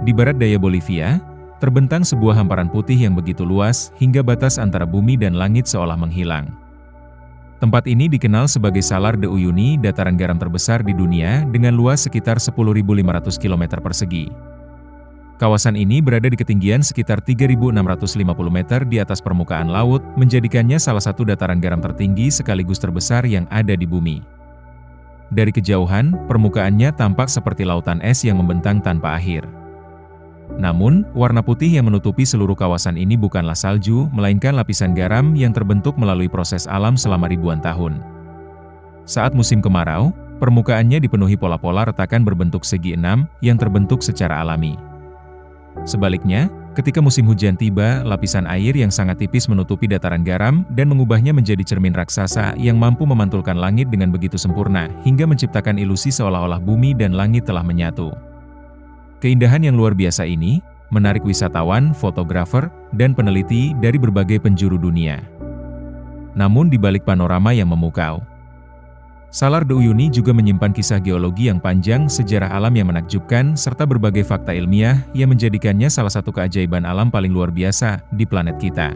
Di barat daya Bolivia, terbentang sebuah hamparan putih yang begitu luas hingga batas antara bumi dan langit seolah menghilang. Tempat ini dikenal sebagai Salar de Uyuni, dataran garam terbesar di dunia dengan luas sekitar 10.500 km persegi. Kawasan ini berada di ketinggian sekitar 3.650 meter di atas permukaan laut, menjadikannya salah satu dataran garam tertinggi sekaligus terbesar yang ada di bumi. Dari kejauhan, permukaannya tampak seperti lautan es yang membentang tanpa akhir. Namun, warna putih yang menutupi seluruh kawasan ini bukanlah salju, melainkan lapisan garam yang terbentuk melalui proses alam selama ribuan tahun. Saat musim kemarau, permukaannya dipenuhi pola-pola retakan berbentuk segi enam yang terbentuk secara alami. Sebaliknya, ketika musim hujan tiba, lapisan air yang sangat tipis menutupi dataran garam dan mengubahnya menjadi cermin raksasa yang mampu memantulkan langit dengan begitu sempurna, hingga menciptakan ilusi seolah-olah bumi dan langit telah menyatu. Keindahan yang luar biasa ini menarik wisatawan, fotografer, dan peneliti dari berbagai penjuru dunia. Namun di balik panorama yang memukau, Salar de Uyuni juga menyimpan kisah geologi yang panjang, sejarah alam yang menakjubkan, serta berbagai fakta ilmiah yang menjadikannya salah satu keajaiban alam paling luar biasa di planet kita.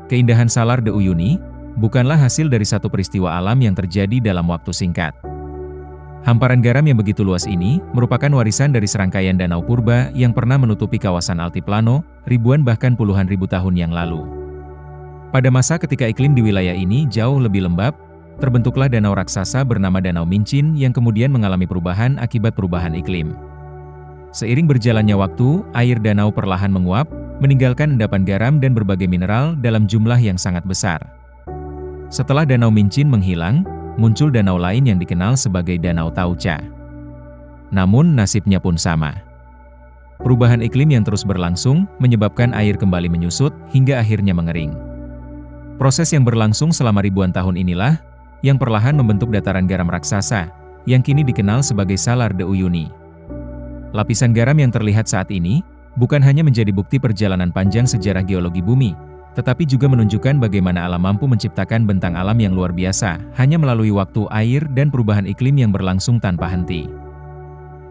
Keindahan Salar de Uyuni bukanlah hasil dari satu peristiwa alam yang terjadi dalam waktu singkat. Hamparan garam yang begitu luas ini merupakan warisan dari serangkaian danau purba yang pernah menutupi kawasan Altiplano ribuan bahkan puluhan ribu tahun yang lalu. Pada masa ketika iklim di wilayah ini jauh lebih lembab, terbentuklah danau raksasa bernama Danau Mincin yang kemudian mengalami perubahan akibat perubahan iklim. Seiring berjalannya waktu, air danau perlahan menguap, meninggalkan endapan garam dan berbagai mineral dalam jumlah yang sangat besar. Setelah Danau Mincin menghilang, muncul danau lain yang dikenal sebagai Danau Tauca. Namun nasibnya pun sama. Perubahan iklim yang terus berlangsung menyebabkan air kembali menyusut hingga akhirnya mengering. Proses yang berlangsung selama ribuan tahun inilah yang perlahan membentuk dataran garam raksasa yang kini dikenal sebagai Salar de Uyuni. Lapisan garam yang terlihat saat ini bukan hanya menjadi bukti perjalanan panjang sejarah geologi bumi, tetapi juga menunjukkan bagaimana alam mampu menciptakan bentang alam yang luar biasa, hanya melalui waktu, air, dan perubahan iklim yang berlangsung tanpa henti.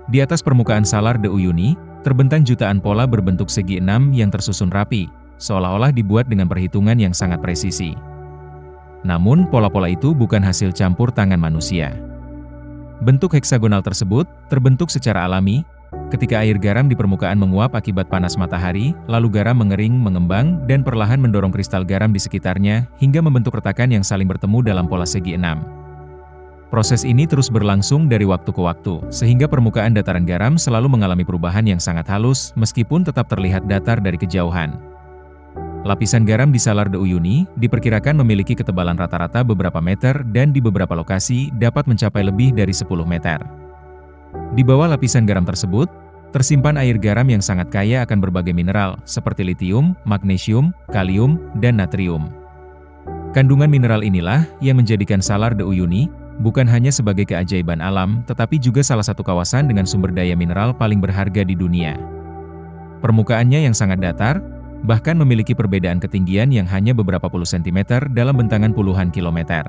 Di atas permukaan Salar de Uyuni, terbentang jutaan pola berbentuk segi enam yang tersusun rapi, seolah-olah dibuat dengan perhitungan yang sangat presisi. Namun, pola-pola itu bukan hasil campur tangan manusia. Bentuk heksagonal tersebut terbentuk secara alami, ketika air garam di permukaan menguap akibat panas matahari, lalu garam mengering, mengembang, dan perlahan mendorong kristal garam di sekitarnya, hingga membentuk retakan yang saling bertemu dalam pola segi enam. Proses ini terus berlangsung dari waktu ke waktu, sehingga permukaan dataran garam selalu mengalami perubahan yang sangat halus, meskipun tetap terlihat datar dari kejauhan. Lapisan garam di Salar de Uyuni diperkirakan memiliki ketebalan rata-rata beberapa meter dan di beberapa lokasi dapat mencapai lebih dari 10 meter. Di bawah lapisan garam tersebut, tersimpan air garam yang sangat kaya akan berbagai mineral, seperti litium, magnesium, kalium, dan natrium. Kandungan mineral inilah yang menjadikan Salar de Uyuni bukan hanya sebagai keajaiban alam, tetapi juga salah satu kawasan dengan sumber daya mineral paling berharga di dunia. Permukaannya yang sangat datar, bahkan memiliki perbedaan ketinggian yang hanya beberapa puluh sentimeter dalam bentangan puluhan kilometer.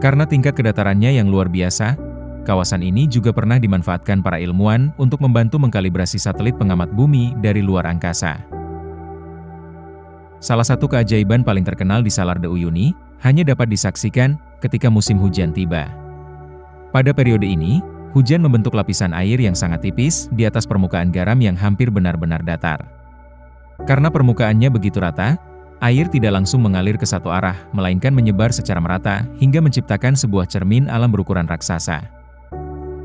Karena tingkat kedatarannya yang luar biasa, kawasan ini juga pernah dimanfaatkan para ilmuwan untuk membantu mengkalibrasi satelit pengamat bumi dari luar angkasa. Salah satu keajaiban paling terkenal di Salar de Uyuni hanya dapat disaksikan ketika musim hujan tiba. Pada periode ini, hujan membentuk lapisan air yang sangat tipis di atas permukaan garam yang hampir benar-benar datar. Karena permukaannya begitu rata, air tidak langsung mengalir ke satu arah, melainkan menyebar secara merata hingga menciptakan sebuah cermin alam berukuran raksasa.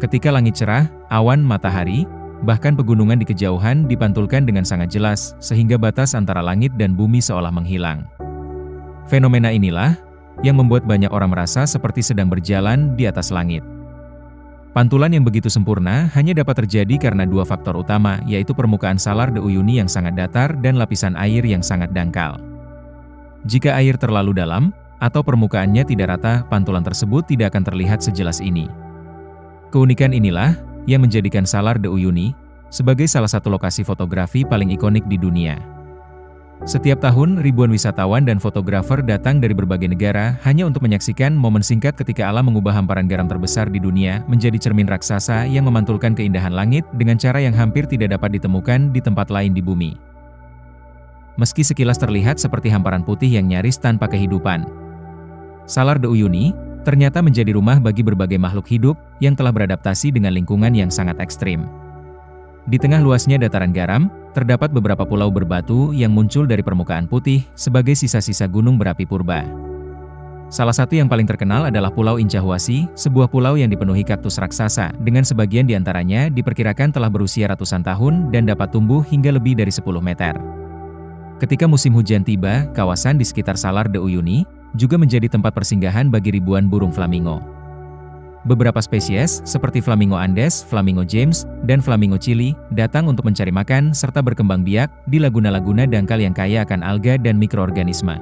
Ketika langit cerah, awan, matahari, bahkan pegunungan di kejauhan dipantulkan dengan sangat jelas, sehingga batas antara langit dan bumi seolah menghilang. Fenomena inilah yang membuat banyak orang merasa seperti sedang berjalan di atas langit. Pantulan yang begitu sempurna hanya dapat terjadi karena dua faktor utama, yaitu permukaan Salar de Uyuni yang sangat datar dan lapisan air yang sangat dangkal. Jika air terlalu dalam, atau permukaannya tidak rata, pantulan tersebut tidak akan terlihat sejelas ini. Keunikan inilah yang menjadikan Salar de Uyuni sebagai salah satu lokasi fotografi paling ikonik di dunia. Setiap tahun, ribuan wisatawan dan fotografer datang dari berbagai negara hanya untuk menyaksikan momen singkat ketika alam mengubah hamparan garam terbesar di dunia menjadi cermin raksasa yang memantulkan keindahan langit dengan cara yang hampir tidak dapat ditemukan di tempat lain di bumi. Meski sekilas terlihat seperti hamparan putih yang nyaris tanpa kehidupan, Salar de Uyuni ternyata menjadi rumah bagi berbagai makhluk hidup yang telah beradaptasi dengan lingkungan yang sangat ekstrim. Di tengah luasnya dataran garam, terdapat beberapa pulau berbatu yang muncul dari permukaan putih sebagai sisa-sisa gunung berapi purba. Salah satu yang paling terkenal adalah Pulau Incahuasi, sebuah pulau yang dipenuhi kaktus raksasa, dengan sebagian diantaranya diperkirakan telah berusia ratusan tahun dan dapat tumbuh hingga lebih dari 10 meter. Ketika musim hujan tiba, kawasan di sekitar Salar de Uyuni juga menjadi tempat persinggahan bagi ribuan burung flamingo. Beberapa spesies, seperti Flamingo Andes, Flamingo James, dan Flamingo Chili, datang untuk mencari makan serta berkembang biak di laguna-laguna dangkal yang kaya akan alga dan mikroorganisme.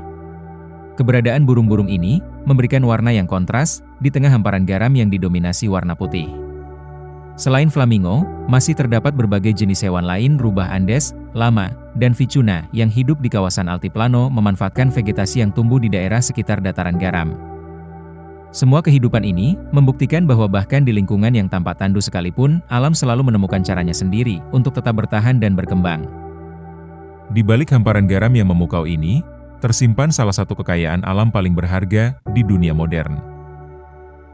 Keberadaan burung-burung ini memberikan warna yang kontras di tengah hamparan garam yang didominasi warna putih. Selain flamingo, masih terdapat berbagai jenis hewan lain rubah Andes, lama, dan vicuna yang hidup di kawasan altiplano memanfaatkan vegetasi yang tumbuh di daerah sekitar dataran garam. Semua kehidupan ini membuktikan bahwa bahkan di lingkungan yang tampak tandus sekalipun, alam selalu menemukan caranya sendiri untuk tetap bertahan dan berkembang. Di balik hamparan garam yang memukau ini, tersimpan salah satu kekayaan alam paling berharga di dunia modern.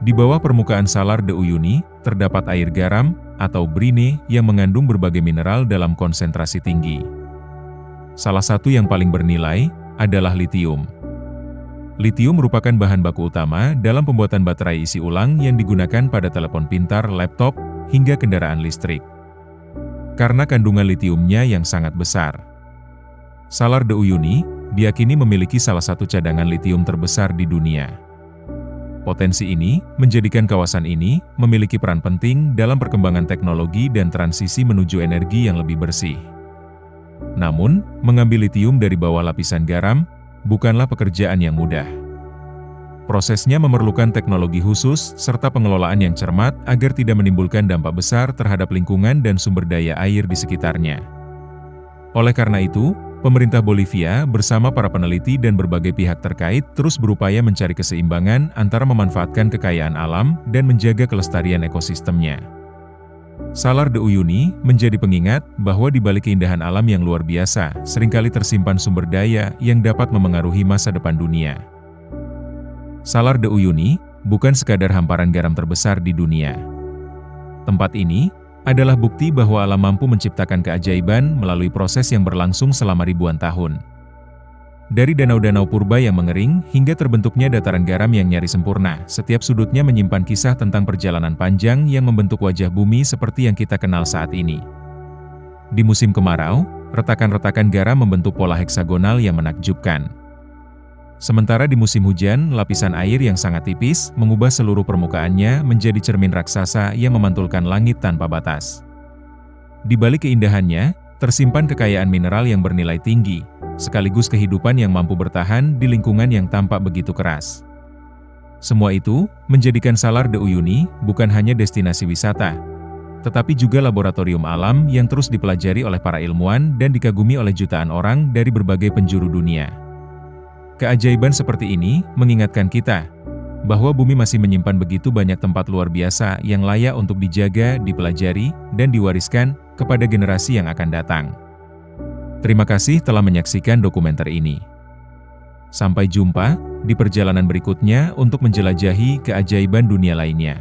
Di bawah permukaan Salar de Uyuni, terdapat air garam, atau brine, yang mengandung berbagai mineral dalam konsentrasi tinggi. Salah satu yang paling bernilai adalah litium. Litium merupakan bahan baku utama dalam pembuatan baterai isi ulang yang digunakan pada telepon pintar, laptop, hingga kendaraan listrik. Karena kandungan litiumnya yang sangat besar, Salar de Uyuni diyakini memiliki salah satu cadangan litium terbesar di dunia. Potensi ini menjadikan kawasan ini memiliki peran penting dalam perkembangan teknologi dan transisi menuju energi yang lebih bersih. Namun, mengambil litium dari bawah lapisan garam bukanlah pekerjaan yang mudah. Prosesnya memerlukan teknologi khusus serta pengelolaan yang cermat agar tidak menimbulkan dampak besar terhadap lingkungan dan sumber daya air di sekitarnya. Oleh karena itu, pemerintah Bolivia bersama para peneliti dan berbagai pihak terkait terus berupaya mencari keseimbangan antara memanfaatkan kekayaan alam dan menjaga kelestarian ekosistemnya. Salar de Uyuni menjadi pengingat bahwa di balik keindahan alam yang luar biasa, seringkali tersimpan sumber daya yang dapat memengaruhi masa depan dunia. Salar de Uyuni bukan sekadar hamparan garam terbesar di dunia. Tempat ini adalah bukti bahwa alam mampu menciptakan keajaiban melalui proses yang berlangsung selama ribuan tahun. Dari danau-danau purba yang mengering hingga terbentuknya dataran garam yang nyaris sempurna, setiap sudutnya menyimpan kisah tentang perjalanan panjang yang membentuk wajah bumi seperti yang kita kenal saat ini. Di musim kemarau, retakan-retakan garam membentuk pola heksagonal yang menakjubkan. Sementara di musim hujan, lapisan air yang sangat tipis mengubah seluruh permukaannya menjadi cermin raksasa yang memantulkan langit tanpa batas. Di balik keindahannya, tersimpan kekayaan mineral yang bernilai tinggi, sekaligus kehidupan yang mampu bertahan di lingkungan yang tampak begitu keras. Semua itu menjadikan Salar de Uyuni bukan hanya destinasi wisata, tetapi juga laboratorium alam yang terus dipelajari oleh para ilmuwan dan dikagumi oleh jutaan orang dari berbagai penjuru dunia. Keajaiban seperti ini mengingatkan kita bahwa bumi masih menyimpan begitu banyak tempat luar biasa yang layak untuk dijaga, dipelajari, dan diwariskan kepada generasi yang akan datang. Terima kasih telah menyaksikan dokumenter ini. Sampai jumpa di perjalanan berikutnya untuk menjelajahi keajaiban dunia lainnya.